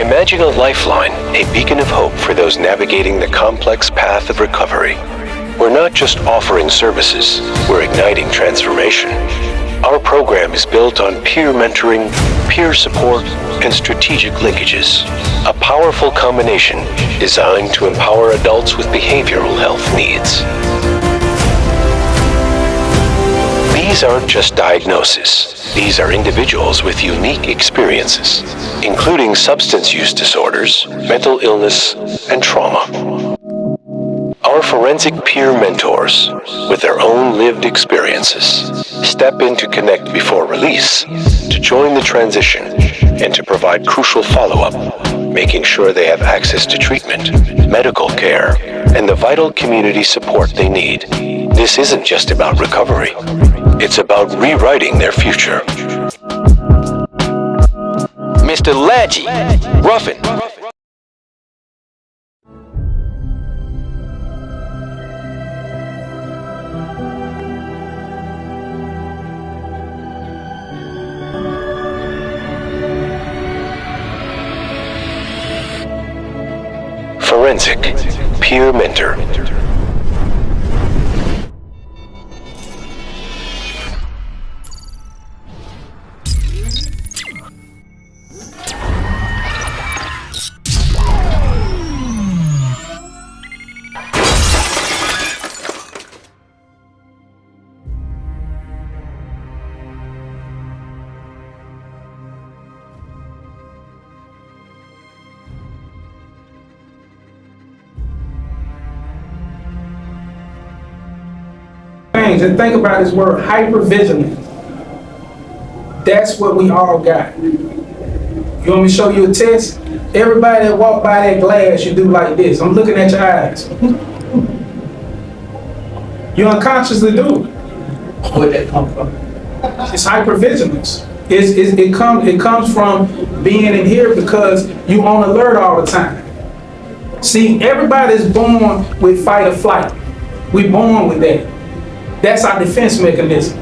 Imagine a lifeline, a beacon of hope for those navigating the complex path of recovery. We're not just offering services, we're igniting transformation. Our program is built on peer mentoring, peer support, and strategic linkages. A powerful combination designed to empower adults with behavioral health needs. These aren't just diagnoses. These are individuals with unique experiences, including substance use disorders, mental illness, and trauma. Our forensic peer mentors, with their own lived experiences, step in to connect before release, to join the transition, and to provide crucial follow-up, making sure they have access to treatment, medical care, and the vital community support they need. This isn't just about recovery. It's about rewriting their future. Mr. Ladji, Ruffin. Forensic Peer Mentor. And think about this word, hypervigilant. That's what we all got. You want me to show you a test? Everybody that walk by that glass, you do like this. I'm looking at your eyes. You unconsciously do it. Where'd that come from? It's hypervigilance. It comes from being in here because you on alert all the time. See, everybody's born with fight or flight. We're born with that. That's our defense mechanism.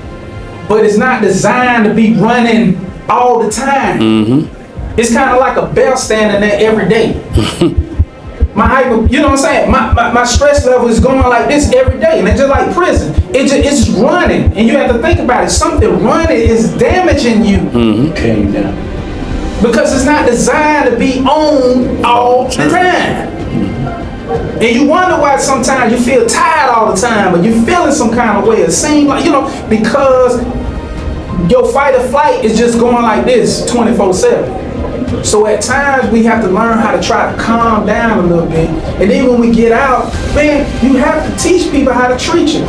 But it's not designed to be running all the time. Mm-hmm. It's kind of like a bell standing there every day. You know what I'm saying? My stress level is going like this every day. And it's just like prison. It's running. And you have to think about it. Something running is damaging you. Mm-hmm. Came down. Because it's not designed to be on all the time. And you wonder why sometimes you feel tired all the time, but you're feeling some kind of way. It seems like, because your fight or flight is just going like this 24/7. So at times we have to learn how to try to calm down a little bit. And then when we get out, man, you have to teach people how to treat you.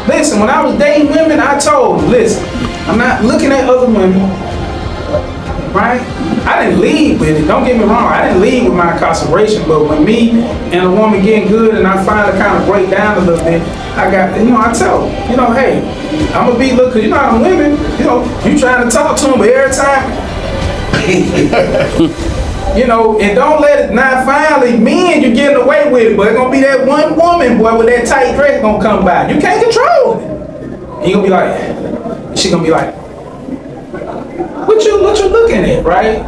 Listen, when I was dating women, I told them, listen, I'm not looking at other women, right? I didn't lead with it. Don't get me wrong. I didn't lead with my incarceration, but when me and a woman getting good and I finally kind of break down a little bit, I tell them, hey, I'm going to be, look, because how them women, you trying to talk to them, but every time, and don't let it, now finally, men, you're getting away with it, but it's going to be that one woman, boy, with that tight dress going to come by. You can't control it. You're going to be like, she's going to be like, what you looking at, right?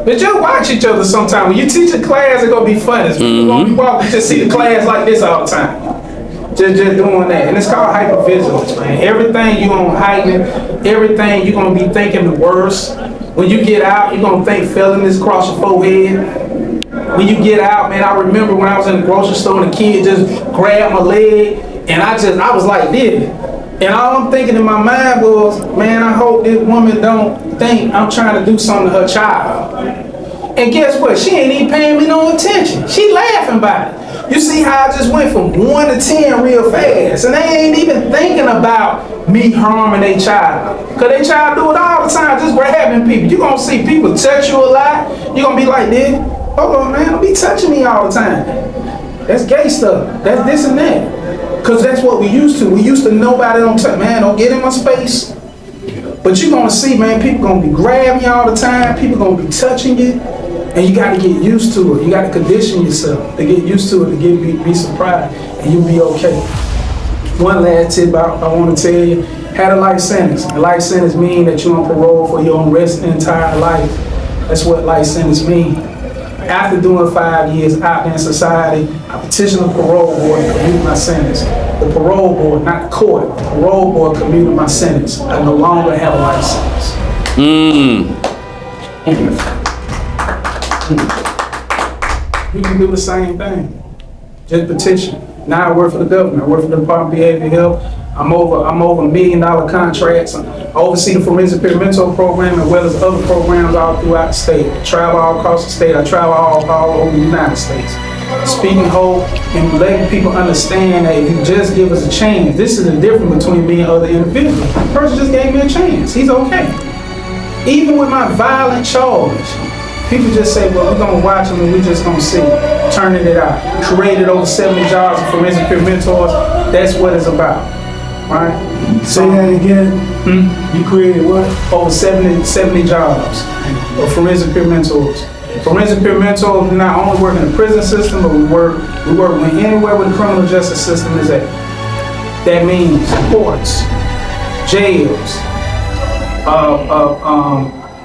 But just watch each other sometime. When you teach a class, it's gonna be fun. You're gonna be walking, just see the class like this all the time. Just doing that. And it's called hypervigilance, man. Everything you're gonna heighten, everything you're gonna be thinking the worst. When you get out, you're gonna think felonies across your forehead. When you get out, man, I remember when I was in the grocery store and a kid just grabbed my leg and I was like this. And all I'm thinking in my mind was, man, I hope this woman don't think I'm trying to do something to her child. And guess what? She ain't even paying me no attention. She laughing about it. You see how I just went from 1 to 10 real fast. And they ain't even thinking about me harming their child. Because their child do it all the time, just grabbing people. You're going to see people touch you a lot. You're going to be like, this, hold on, man, don't be touching me all the time. That's gay stuff. That's this and that. Because that's what we used to. We used to nobody don't touch, man, don't get in my space. But you're going to see, man, people going to be grabbing you all the time. People going to be touching you. And you got to get used to it. You got to condition yourself to get used to it, to be surprised, and you'll be okay. One last tip I want to tell you, had a life sentence. A life sentence means that you're on parole for your own rest the entire life. That's what life sentence means. After doing 5 years out in society, I petitioned the parole board to commute my sentence. The parole board, not the court, the parole board commuted my sentence. I no longer have a life sentence. You can do the same thing. Just petition. Now I work for the government. I work for the Department of Behavioral Health. I'm over $1 million contracts. I oversee the forensic peer mentor program as well as other programs all throughout the state. I travel all across the state. I travel all over the United States. Speaking hope and letting people understand that if you just give us a chance, this is the difference between me and other individuals. The person just gave me a chance. He's okay. Even with my violent charge, people just say, well, we're going to watch them and we're just going to see. Turning it out. Created over 70 jobs of forensic peer mentors. That's what it's about. Right? Say that again. You created what? Over 70 jobs of forensic peer mentors. Forensic peer mentors, we not only work in the prison system, but we work anywhere where the criminal justice system is at. That means courts, jails,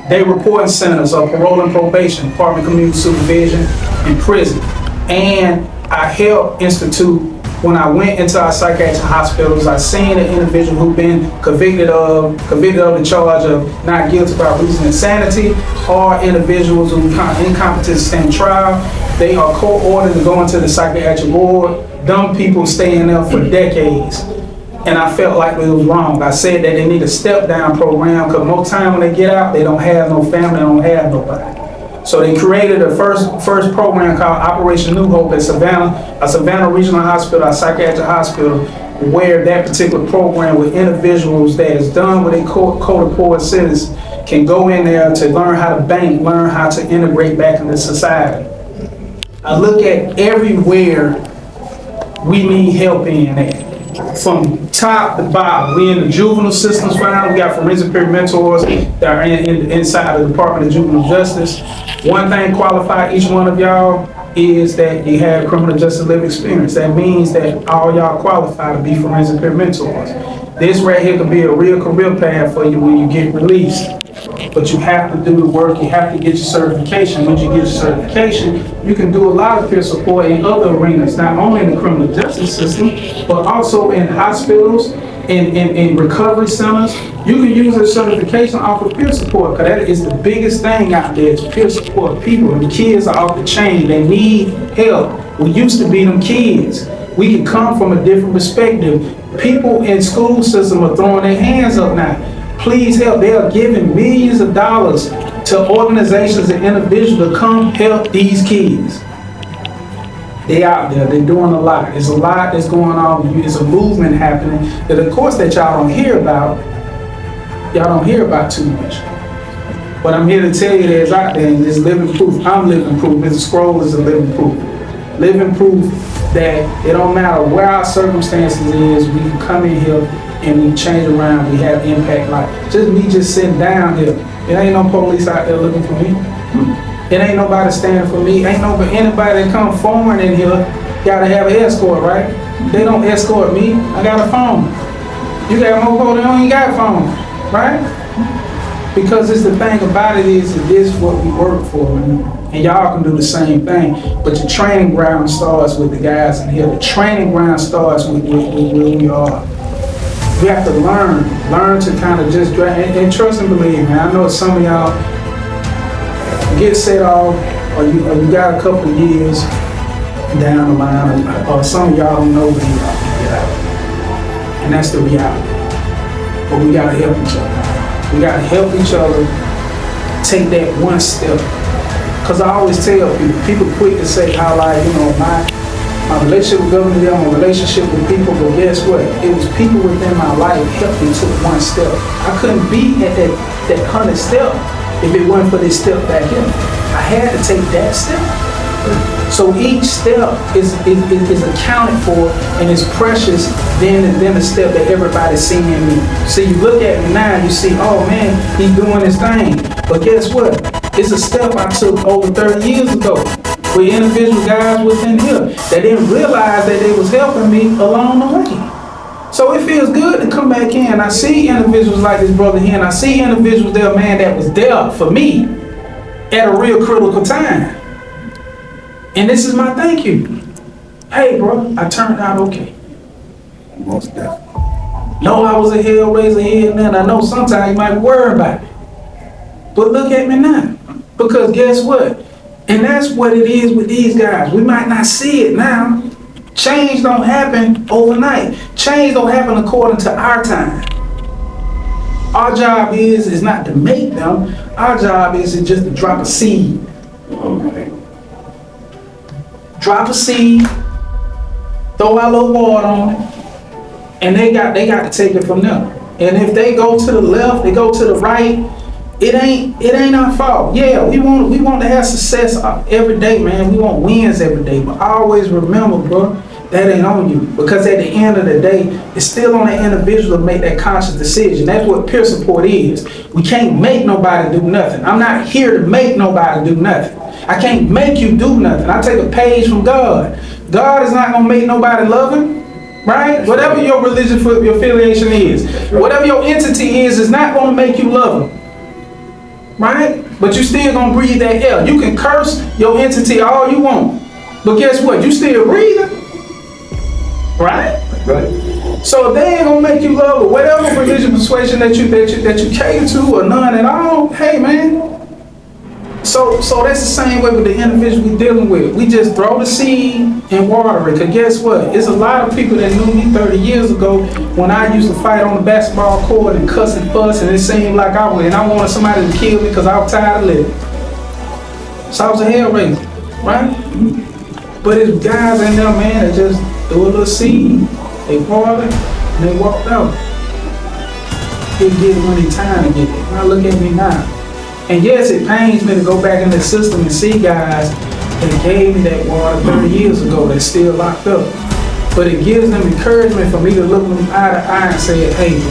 day reporting centers of parole and probation, Department of Community Supervision, and prison. And I helped institute, when I went into our psychiatric hospitals, I seen an individual who'd been convicted of the charge of not guilty by reason of insanity, or individuals who incompetent to stand trial. They are court-ordered to go into the psychiatric ward. Dumb people staying there for decades. And I felt like it was wrong. I said that they need a step-down program because most time when they get out, they don't have no family, they don't have nobody. So they created a first program called Operation New Hope at Savannah Regional Hospital, a psychiatric hospital, where that particular program with individuals that is done with a court-appointed sentence can go in there to learn how to bank, learn how to integrate back into society. I look at everywhere we need help in at. From top to bottom, we in the juvenile systems now. We got forensic peer mentors that are inside the Department of Juvenile Justice. One thing qualify each one of y'all is that you have criminal justice lived experience. That means that all y'all qualify to be forensic peer mentors. This right here could be a real career path for you when you get released. But you have to do the work, you have to get your certification. Once you get your certification, you can do a lot of peer support in other arenas, not only in the criminal justice system, but also in hospitals, in recovery centers. You can use a certification off of peer support, because that is the biggest thing out there, is peer support. People, the kids are off the chain, they need help. We used to be them kids. We can come from a different perspective. People in school system are throwing their hands up now. Please help. They are giving millions of dollars to organizations and individuals to come help these kids. They out there, they're doing a lot. There's a lot that's going on. There's a movement happening that, of course, that y'all don't hear about. Y'all don't hear about too much. But I'm here to tell you there's out there, and there's living proof. I'm living proof. Mr. Scroll is a living proof. Living proof that it don't matter where our circumstances is, we can come in here and we change around, we have impact. Like just me just sitting down here, it ain't no police out there looking for me. It ain't nobody standing for me. Ain't nobody, anybody that come foreign in here gotta have an escort, right? They don't escort me. I got a phone. You got a mobile, they don't even got a phone, right? Because it's the thing about it is that this is what we work for, and y'all can do the same thing. But the training ground starts with the guys in here. The training ground starts with where we are. We have to learn to kind of just and trust and believe, man. I know some of y'all get set off, or you got a couple of years down the line, or some of y'all don't know where y'all can get out. And that's the reality. But we gotta help each other. We gotta help each other take that one step. Cause I always tell people quick to say how, like, you know, my relationship with government, my relationship with people, but guess what? It was people within my life helped me take one step. I couldn't be at that 100th step if it wasn't for this step back here. I had to take that step. So each step is accounted for and is precious than the step that everybody's seeing in me. So you look at me now, you see, oh man, he's doing his thing. But guess what? It's a step I took over 30 years ago with individual guys within here that didn't realize that they was helping me along the way. So it feels good to come back in. I see individuals like this brother here, and I see individuals there, man, that was there for me at a real critical time. And this is my thank you. Hey, bro, I turned out okay. Most definitely. No, I was a hellraiser here and then. I know sometimes you might worry about it. But look at me now. Because guess what? And that's what it is with these guys. We might not see it now. Change don't happen overnight. Change don't happen according to our time. Our job is not to make them. Our job is just to drop a seed. Okay. Drop a seed, throw our little water on it, and they got to take it from them. And if they go to the left, they go to the right, it ain't our fault. Yeah, we want to have success every day, man. We want wins every day. But always remember, bro, that ain't on you. Because at the end of the day, it's still on the individual to make that conscious decision. That's what peer support is. We can't make nobody do nothing. I'm not here to make nobody do nothing. I can't make you do nothing. I take a page from God. God is not gonna make nobody love him, right? Whatever your religion, your affiliation is, whatever your entity is not gonna make you love him, right? But you still gonna breathe that air. You can curse your entity all you want, but guess what? You still breathing, right? Right. So if they ain't gonna make you love or whatever religion persuasion that you cater to or none at all, hey man. So that's the same way with the individual we're dealing with. We just throw the seed and water it. Cause guess what? It's a lot of people that knew me 30 years ago when I used to fight on the basketball court and cuss and fuss, and it seemed like I wanted somebody to kill me because I was tired of living. So I was a hellraiser, right? But it's guys in there, man, that just threw a little seed, they watered it, and they walked out. They get it when it's time to get it. Now look at me now. And yes, it pains me to go back in the system and see guys that gave me that water 30 years ago that's still locked up. But it gives them encouragement for me to look them eye to eye and say, hey, bro,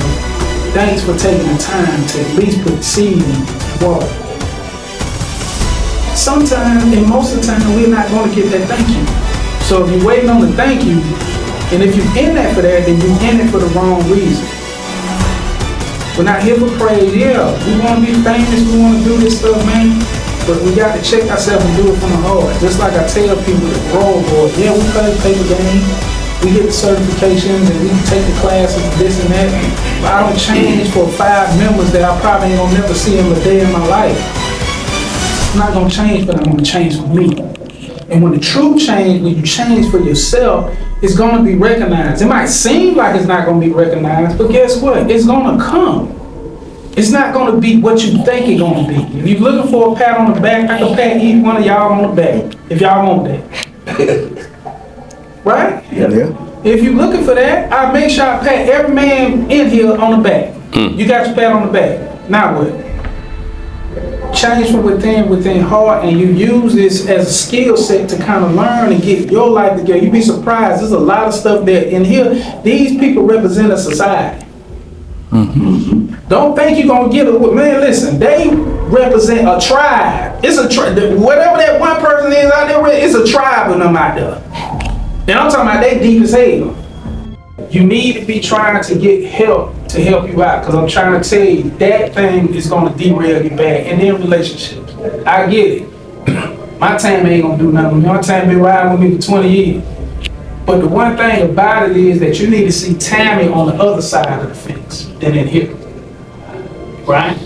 thanks for taking the time to at least put the seed in water. Sometimes, and most of the time, we're not going to get that thank you. So if you're waiting on the thank you, and if you're in that for that, then you're in it for the wrong reason. We're not here for praise. Yeah, we want to be famous. We want to do this stuff, man. But we got to check ourselves and do it from the heart. Just like I tell people to roll board. Yeah, we play the paper game. We get the certifications and we take the classes and this and that. But I don't change for 5 members that I probably ain't gonna never see them a day in my life. I'm not gonna change, but I'm gonna change for me. And when the true change, when you change for yourself, it's gonna be recognized. It might seem like it's not gonna be recognized, but guess what? It's gonna come. It's not gonna be what you think it's gonna be. If you're looking for a pat on the back, I can pat each one of y'all on the back, if y'all want that. Right? Yeah. If you're looking for that, I make sure I pat every man in here on the back. You got your pat on the back. Now what? Change from within heart, and you use this as a skill set to kind of learn and get your life together. You'd be surprised. There's a lot of stuff that in here, these people represent a society. Don't think you're going to get it. Man, listen, they represent a tribe. It's a tribe. Whatever that one person is out there, it's a tribe of them out there. And I'm talking about they deep as hell. You need to be trying to get help to help you out, because I'm trying to tell you that thing is going to derail you back. And then relationships, I get it. My time ain't gonna do nothing. My time been riding with me for 20 years. But the one thing about it is that you need to see Tammy on the other side of the fence than in here, right?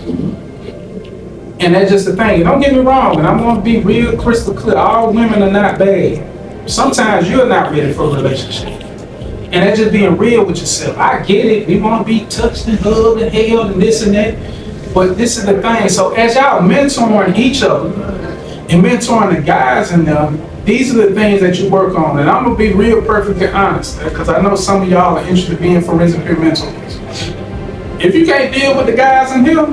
And that's just the thing. And don't get me wrong, and I'm gonna be real crystal clear. All women are not bad. Sometimes you're not ready for a relationship. And that's just being real with yourself. I get it. We want to be touched and hugged and held and this and that. But this is the thing. So as y'all mentoring each other and mentoring the guys in them, these are the things that you work on. And I'm going to be real perfectly honest, because I know some of y'all are interested in being forensic peer mentors. If you can't deal with the guys in here,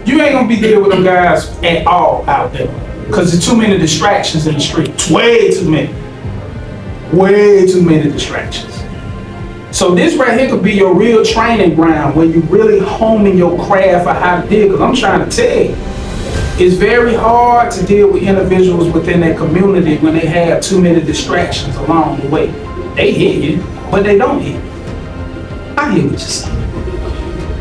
you ain't going to be dealing with them guys at all out there. Because there's too many distractions in the street. Way too many. Way too many distractions. So this right here could be your real training ground where you really honing your craft for how to deal. Because I'm trying to tell you, it's very hard to deal with individuals within their community when they have too many distractions along the way. They hear you, but they don't hear you. I hear what you're saying.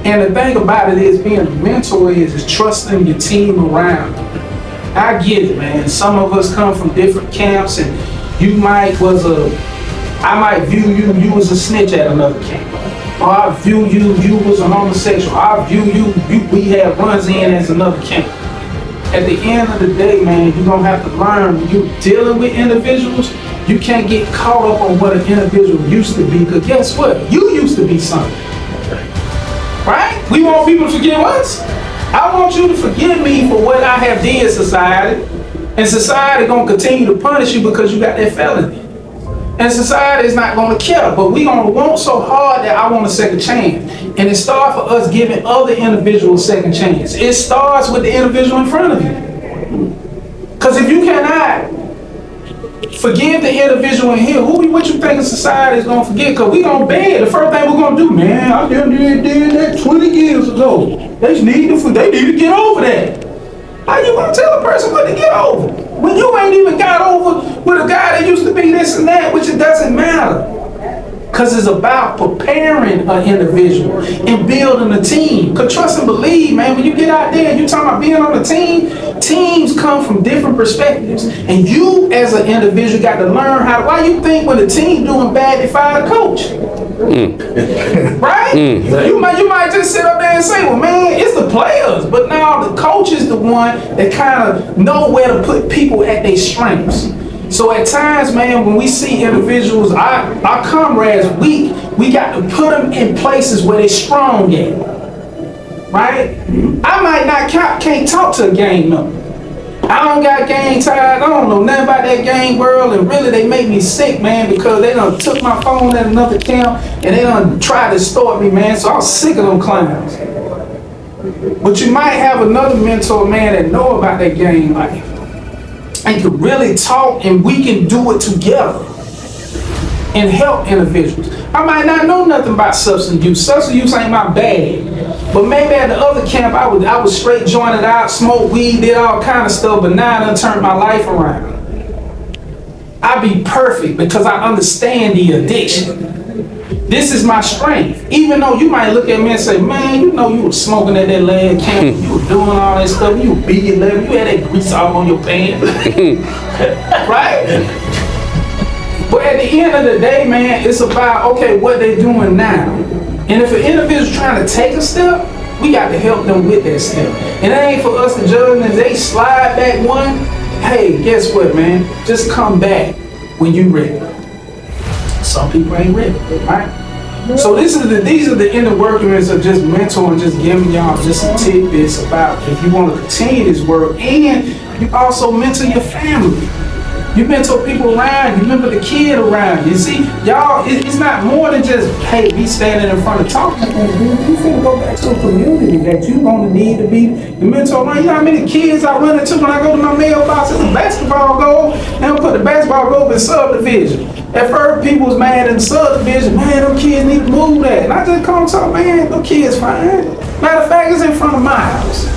And the thing about it is, being a mentor is trusting your team around you. I get it, man. Some of us come from different camps, and I might view you was a snitch at another camp. Or I view you was a homosexual. I view we had runs in as another camp. At the end of the day, man, you're gonna have to learn when you're dealing with individuals, you can't get caught up on what an individual used to be, because guess what? You used to be something. Right? We want people to forgive us. I want you to forgive me for what I have did, society. And society gonna continue to punish you because you got that felony. And society is not gonna care, but we gonna want so hard that I want a second chance. And it starts for us giving other individuals a second chance. It starts with the individual in front of you. Because if you cannot forgive the individual in here, what you think society is gonna forget? Because we gonna beg. The first thing we're gonna do, man, I did that 20 years ago. They need to get over that. How you gonna tell a person what to get over when you ain't even got over with a guy that used to be this and that, which it doesn't matter. Because it's about preparing an individual and building a team. Because trust and believe, man, when you get out there and you talking about being on a team, teams come from different perspectives. And you as an individual got to learn why you think when the team doing bad, they fire the coach. Right? You might just sit up there and say, well, man, it's the players. But now the coach is the one that kind of know where to put people at their strengths. So at times, man, when we see individuals, our comrades weak, we got to put them in places where they're strong at. Right? I might not can't talk to a gang member. I don't got gang tired. I don't know nothing about that gang world, and really they make me sick, man, because they done took my phone at another camp and they done tried to extort me, man. So I'm sick of them clowns. But you might have another mentor, man, that know about that gang life and can really talk, and we can do it together and help individuals. I might not know nothing about substance use. Substance use ain't my bag. But maybe at the other camp, I was straight jointed out, smoked weed, did all kind of stuff, but now I done turned my life around. I be perfect because I understand the addiction. This is my strength. Even though you might look at me and say, man, you know you was smoking at that land camp, you were doing all that stuff, you were beating level, you had that grease all on your pants. Right? But at the end of the day, man, it's about, okay, what they doing now. And if an individual's trying to take a step, we got to help them with that step. And it ain't for us to judge them. If they slide back one, hey, guess what, man? Just come back when you ready. Some people ain't ready, right? So these are the inner workings of just mentoring, just giving y'all just some tidbits about if you want to continue this work, and you also mentor your family. You mentor people around you, remember the kid around you. See, y'all, it's not more than just, hey, be standing in front of talking. You finna go back to a community that you gonna need to be the mentor around. You know how many kids I run into when I go to my mailbox? It's a basketball goal, and I put the basketball goal in subdivision. At first, people was mad in subdivision, man, them kids need to move that. And I just come and talk, man, them kids fine. Matter of fact, it's in front of my house.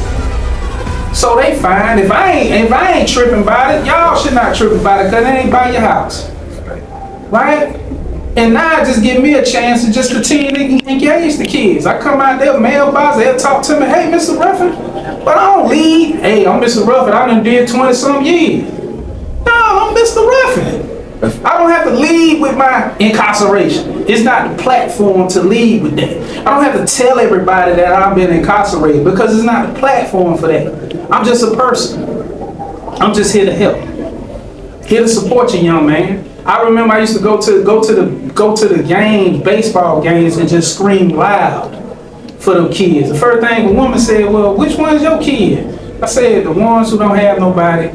So they fine. If I ain't tripping about it, y'all should not trip about it because it ain't by your house. Right? And now it just give me a chance to just continue to engage the kids. I come out there, mailbox, they'll talk to me, hey, Mr. Ruffin, but I don't lead. Hey, I'm Mr. Ruffin, I done did 20-some years. No, I'm Mr. Ruffin. I don't have to lead with my incarceration. It's not the platform to lead with that. I don't have to tell everybody that I've been incarcerated because it's not the platform for that. I'm just a person. I'm just here to help. Here to support you, young man. I remember I used to go to the games, baseball games, and just scream loud for them kids. The first thing a woman said, well, which one's your kid? I said, the ones who don't have nobody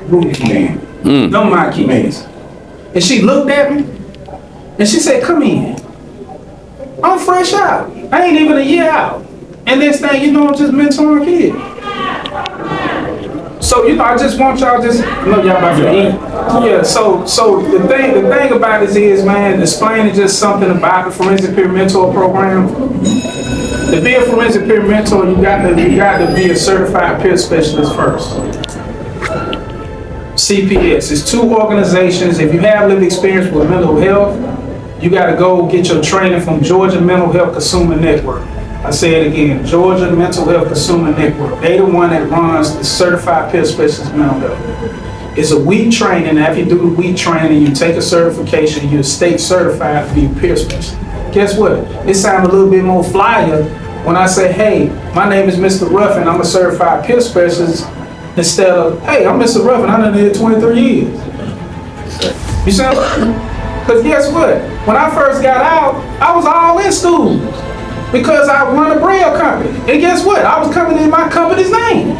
rooting for me. Them my kids. And she looked at me and she said, come in. I'm fresh out. I ain't even a year out. And next thing you know, I'm just mentoring kids. So, you know, I just want y'all just, I know y'all about to eat. Yeah, so the thing about it is, man, explaining just something about the Forensic Peer Mentor program. To be a forensic peer mentor, you got to be a certified peer specialist first. CPS. It's 2 organizations. If you have lived experience with mental health, you got to go get your training from Georgia Mental Health Consumer Network. I say it again, Georgia Mental Health Consumer Network. They the one that runs the Certified Peer Specialist Mental Health. It's a week training. After you do the week training, you take a certification, you're state certified to be a peer specialist. Guess what? It sounds a little bit more flyer when I say, hey, my name is Mr. Ruffin, I'm a certified peer specialist, instead of, hey, I'm Mr. Ruffin, I done did 23 years. You see what I'm saying? Because guess what? When I first got out, I was all in school because I run a Braille company. And guess what? I was coming in my company's name.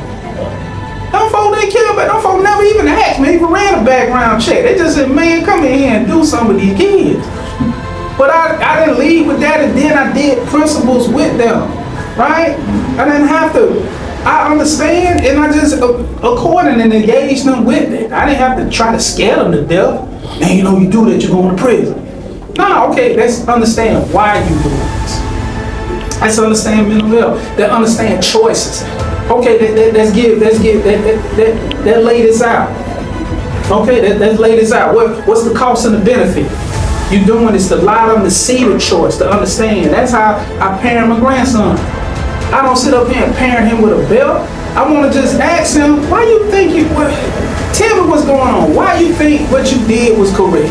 Them folks didn't care, but them folks never even asked me, even ran a background check. They just said, man, come in here and do some of these kids. But I didn't leave with that, and then I did principles with them, right? I didn't have to. I understand, and I just accordingly and engaged them with it. I didn't have to try to scare them to death. Man, you know, you do that, you're going to prison. No, okay, let's understand why you do this. Let's understand mental health. Let's understand choices. Okay, let's lay this out. Okay, let's lay this out. What's the cost and the benefit? You're doing this to allow them to see the choice, to understand. That's how I parent my grandson. I don't sit up here and parent him with a belt. I want to just ask him, why you think tell me what's going on. Why you think what you did was correct?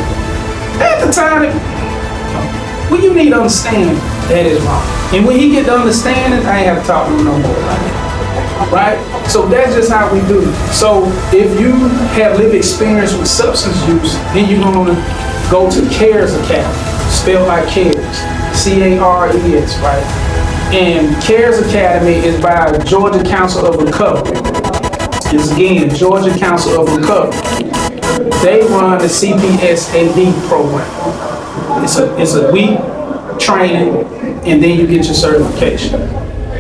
At the time, well, you need to understand that is wrong. And when he get to understand it, I ain't have to talk to him no more about it. Right? So that's just how we do. So if you have lived experience with substance use, then you're going to go to CARES Academy, spelled like CARES, C-A-R-E-S, right? And CARES Academy is by Georgia Council of Recovery. It's again, Georgia Council of Recovery. They run the CPSAD program. It's a week training, and then you get your certification.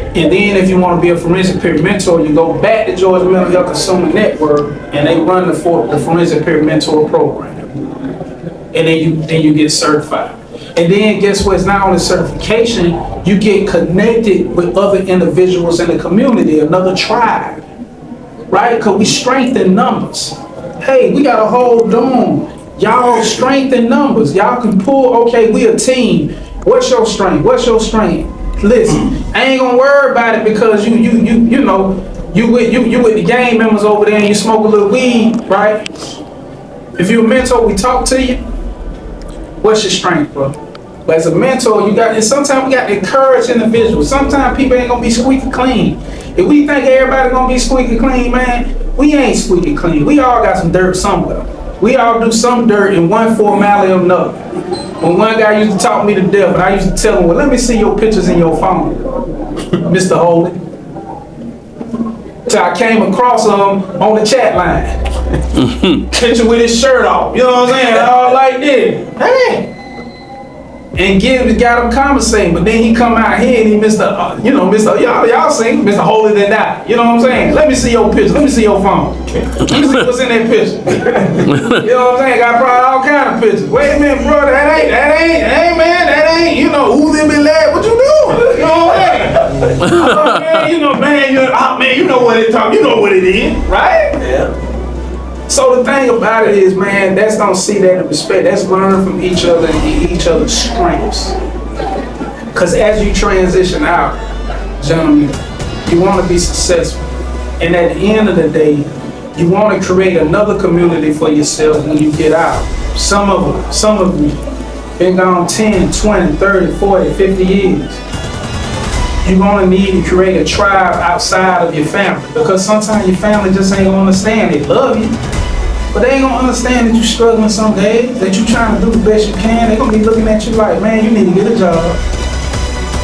And then if you want to be a forensic peer mentor, you go back to Georgia Mental Health Consumer Network, and they run the forensic peer mentor program. And then you get certified. And then guess what? It's not only certification, you get connected with other individuals in the community, another tribe, right? Because we strengthen numbers. Hey, we got a whole dome. Y'all strengthen numbers. Y'all can pull, okay, we a team. What's your strength? What's your strength? Listen, I ain't gonna worry about it because you with the gang members over there and you smoke a little weed, right? If you're a mentor, we talk to you. What's your strength, bro? But as a mentor, and sometimes we got to encourage individuals. Sometimes people ain't gonna be squeaky clean. If we think everybody gonna be squeaky clean, man, we ain't squeaky clean. We all got some dirt somewhere. We all do some dirt in one formality or another. When one guy used to talk me to death, and I used to tell him, well, let me see your pictures in your phone, Mr. Holy. So I came across him on the chat line. Picture with his shirt off, you know what I'm saying? All like this. Hey. And got him conversating, but then he come out here and he y'all sing Mr. Holy Than Thou. You know what I'm saying? Let me see your picture. Let me see your phone. Let me see what's in that picture. You know what I'm saying? Got probably all kind of pictures. Wait a minute, bro. That ain't, who they be lad? What you doing? You know what I'm saying? Man, you know what it talk. You know what it is, right? Yeah. So the thing about it is, man, that's don't see that in respect. That's learn from each other and each other's strengths. Because as you transition out, gentlemen, you want to be successful. And at the end of the day, you want to create another community for yourself when you get out. Some of you been gone 10, 20, 30, 40, 50 years. You're going to need to create a tribe outside of your family, because sometimes your family just ain't going to understand. They love you, but they ain't going to understand that you're struggling some days, that you're trying to do the best you can. They're going to be looking at you like, man, you need to get a job.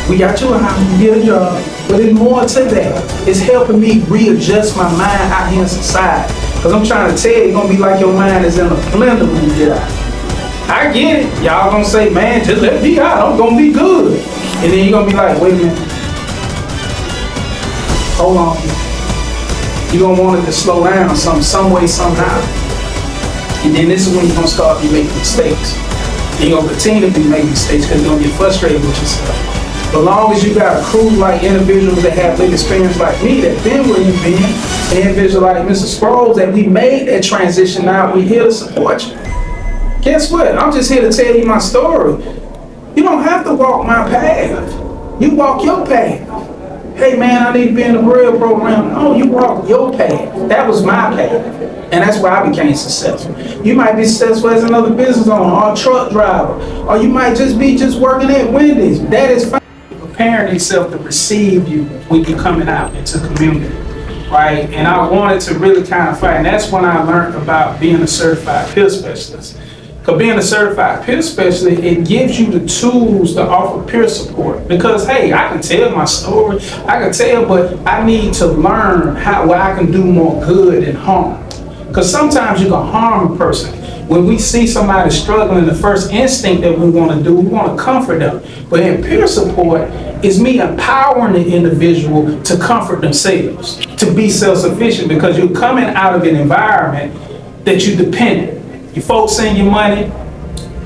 We got you a house, you get a job. But there's more to that. It's helping me readjust my mind out here in society. Because I'm trying to tell you, it's going to be like your mind is in a blender when you get out. I get it. Y'all going to say, man, just let me out. I'm going to be good. And then you're going to be like, wait a minute. Hold on. You're going to want it to slow down some way, somehow. And then this is when you're going to start making mistakes. And you're going to continue to be making mistakes because you're going to get frustrated with yourself. But as long as you got a crew like individuals that have lived experience like me, that been where you've been, and individuals like Mr. Scrolls, that we made that transition out, we're here to support you. Guess what? I'm just here to tell you my story. You don't have to walk my path. You walk your path. Hey man, I need to be in the real program. No, you walk your path. That was my path. And that's why I became successful. You might be successful as another business owner or a truck driver. Or you might just be working at Wendy's. That is fine. Preparing yourself to receive you when you're coming out into community. Right? And I wanted to really kind of fight. And that's when I learned about being a certified peer specialist. Because being a certified peer specialist, it gives you the tools to offer peer support. Because, hey, I can tell my story, I can tell, but I need to learn where I can do more good than harm. Because sometimes you can harm a person. When we see somebody struggling, the first instinct that we want to do, we want to comfort them. But in peer support, it's me empowering the individual to comfort themselves, to be self-sufficient, because you're coming out of an environment that you're dependent. Your folks send you money,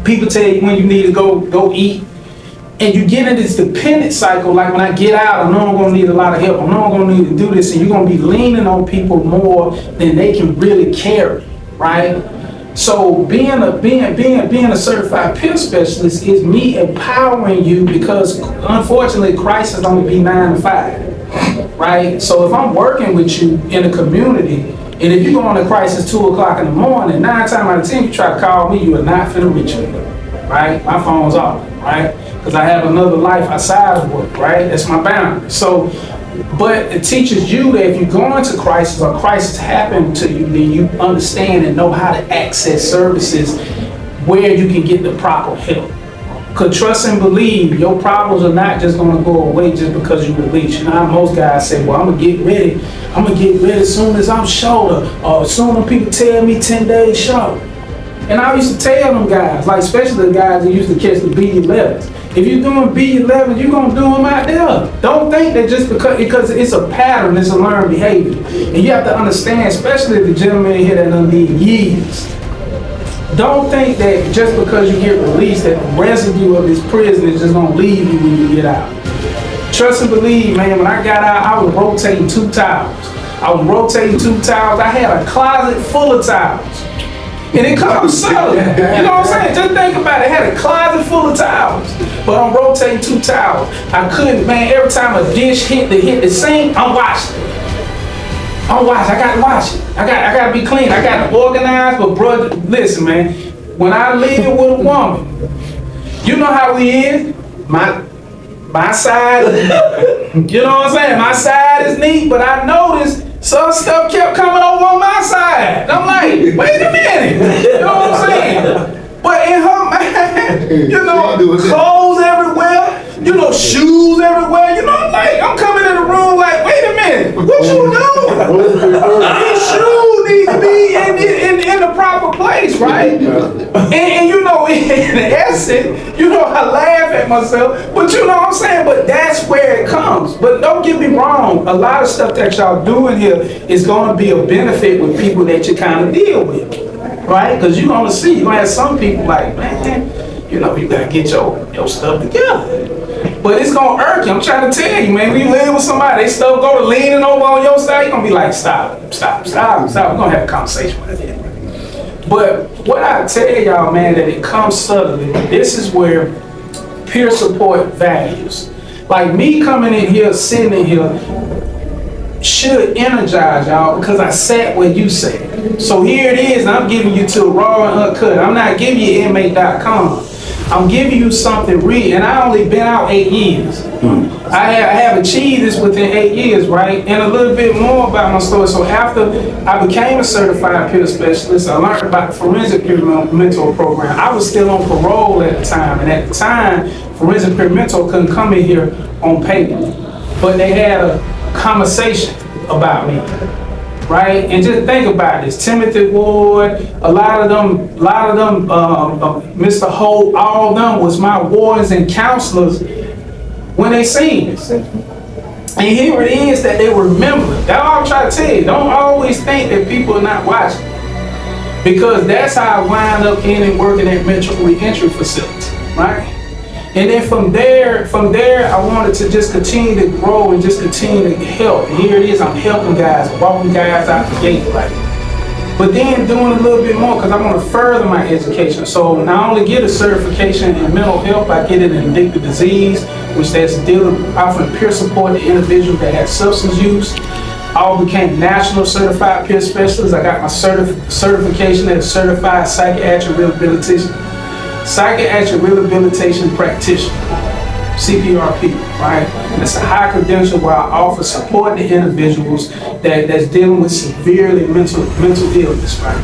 people tell you when you need to go eat, and you get in this dependent cycle. Like when I get out, I know I'm gonna need a lot of help, I know I'm gonna need to do this, and you're gonna be leaning on people more than they can really carry, right? So being a certified peer specialist is me empowering you, because unfortunately crisis only be 9 to 5, right? So if I'm working with you in a community, and if you go on a crisis 2 o'clock in the morning, 9 times out of 10 you try to call me, you are not finna reach me, right? My phone's off, right? Because I have another life outside of work, right? That's my boundary. So, but it teaches you that if you go into crisis or crisis happen to you, then you understand and know how to access services where you can get the proper help. Because trust and believe, your problems are not just going to go away just because you release. You know how most guys say, well, I'm going to get ready. I'm going to get ready as soon as I'm shoulder. Or as soon as people tell me 10 days shoulder. And I used to tell them guys, like especially the guys that used to catch the B11s. If you're doing B11, you're going to do them out there. Don't think that just because it's a pattern, it's a learned behavior. And you have to understand, especially the gentleman here that done did years. Don't think that just because you get released that the residue of this prison is just gonna leave you when you get out. Trust and believe, man, when I got out, I was rotating 2 towels. I had a closet full of towels. And it comes subtle. You know what I'm saying? Just think about it. I had a closet full of towels. But I'm rotating 2 towels. I couldn't, man, every time a dish hit the sink, I'm washing it. I gotta wash it. I gotta be clean. I gotta organize. But brother, listen, man. When I live with a woman, you know how we is. My side, you know what I'm saying? My side is neat, but I noticed some stuff kept coming over on my side. I'm like, wait a minute. You know what I'm saying? But in her mind, you know, clothes everywhere. You know, shoes everywhere. You know, I'm coming in the room like, wait a minute, what you doing? These shoes need to be in the proper place, right? And you know, in essence, you know, I laugh at myself, but you know what I'm saying? But that's where it comes. But don't get me wrong, a lot of stuff that y'all doing here is gonna be a benefit with people that you kind of deal with, right? Because you're gonna see, you're gonna have some people like, man, you know, you gotta get your stuff together. But it's gonna irk you. I'm trying to tell you, man. When you live with somebody, they still go to leaning over on your side, you're gonna be like, stop. We're gonna have a conversation with it. But what I tell y'all, man, that it comes subtly. This is where peer support values. Like me coming in here, sitting in here, should energize y'all because I sat where you sat. So here it is, and I'm giving you to raw and uncut. I'm not giving you inmate.com. I'm giving you something real, and I only been out 8 years. I have achieved this within 8 years, right? And a little bit more about my story. So after I became a certified peer specialist, I learned about the forensic peer mentor program. I was still on parole at the time, and at the time, forensic peer mentor couldn't come in here on paper, but they had a conversation about me. Right? And just think about this. Timothy Ward, a lot of them, Mr. Holt, all of them was my wardens and counselors when they seen this. And here it is that they remember. That's all I'm trying to tell you. Don't always think that people are not watching. Because that's how I wind up in and working at Metro Reentry Facility, right? And then from there, I wanted to just continue to grow and just continue to help. And here it is, I'm helping guys, walking guys out the gate. Like, But then doing a little bit more because I want to further my education. So not only get a certification in mental health, I get it in addictive disease, which that's offering peer support to individuals that have substance use. I all became national certified peer specialist. I got my certification as a certified psychiatric rehabilitation practitioner, CPRP, right? That's a high credential where I offer support to individuals that's dealing with severely mental illness, right?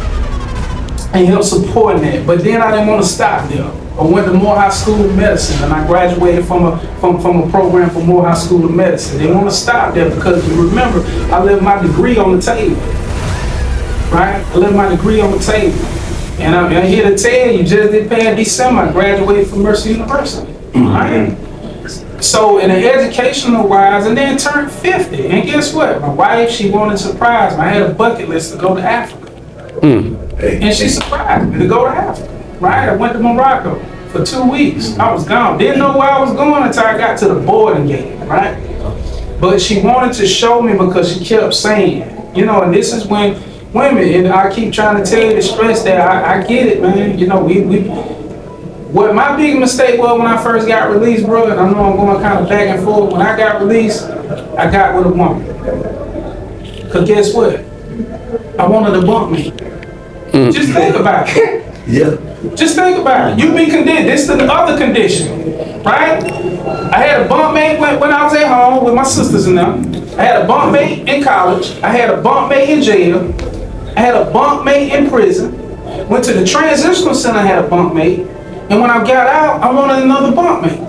And help supporting that. But then I didn't want to stop there. I went to Morehouse School of Medicine and I graduated from a program from Morehouse School of Medicine. They want to stop there because you remember, I left my degree on the table, right? I left my degree on the table. And I'm here to tell you, just this past December, I graduated from Mercer University, right? So in the educational wise, and then turned 50. And guess what? My wife, she wanted to surprise me. I had a bucket list to go to Africa. And she surprised me to go to Africa, right? I went to Morocco for 2 weeks. I was gone. Didn't know where I was going until I got to the boarding gate, right? But she wanted to show me because she kept saying, you know, and this is when women, and I keep trying to tell you the stress that I get it, man. You know, what my big mistake was when I first got released, bro, and I know I'm going kind of back and forth. When I got released, I got with a woman. Because guess what? I wanted to bump me. Just think about it. Yeah. Just think about it. You be condemned. This is the other condition, right? I had a bunkmate when I was at home with my sisters and them. I had a bunkmate in college. I had a bunkmate in jail. I had a bunkmate in prison. Went to the transitional center, I had a bunkmate. And when I got out, I wanted another bunkmate.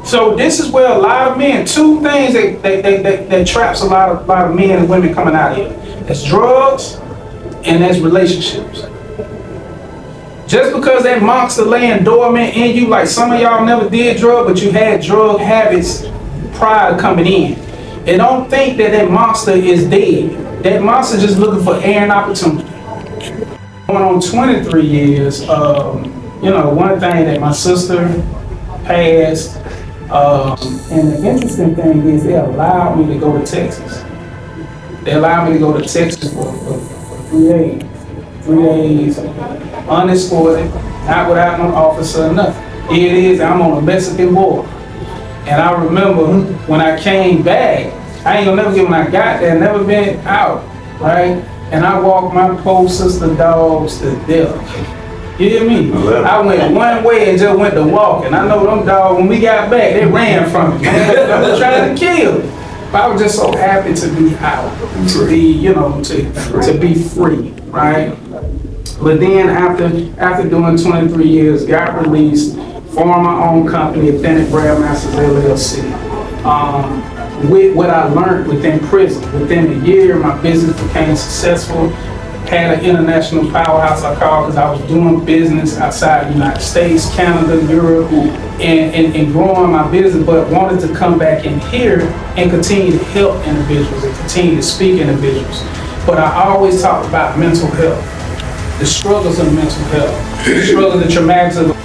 So this is where a lot of men, two things that traps a lot of men and women coming out here. That's drugs and that's relationships. Just because that monster laying dormant in you, like some of y'all never did drug, but you had drug habits prior to coming in. And don't think that monster is dead. That monster just looking for air and opportunity. Going on 23 years, you know, one thing that my sister passed, and the interesting thing is they allowed me to go to Texas. They allowed me to go to Texas for 3 days. 3 days, unescorted, not without no officer or nothing. Here it is, I'm on a Mexican border. And I remember when I came back, I ain't gonna never get when I got there, never been out, right? And I walked my poor sister dogs to death. You hear me? I went one way and just went to walking. I know them dogs, when we got back, they ran from me. I was trying to kill them. But I was just so happy to be out, to be, you know, to be free, right? But then after doing 23 years, got released, formed my own company, Authentic Brand Masters LLC. With what I learned within prison, within a year, my business became successful. Had an international powerhouse, I call, because I was doing business outside the United States, Canada, Europe, and growing my business, but wanted to come back in here and continue to help individuals and continue to speak individuals. But I always talk about mental health, the struggles of mental health, the struggles, the traumatics of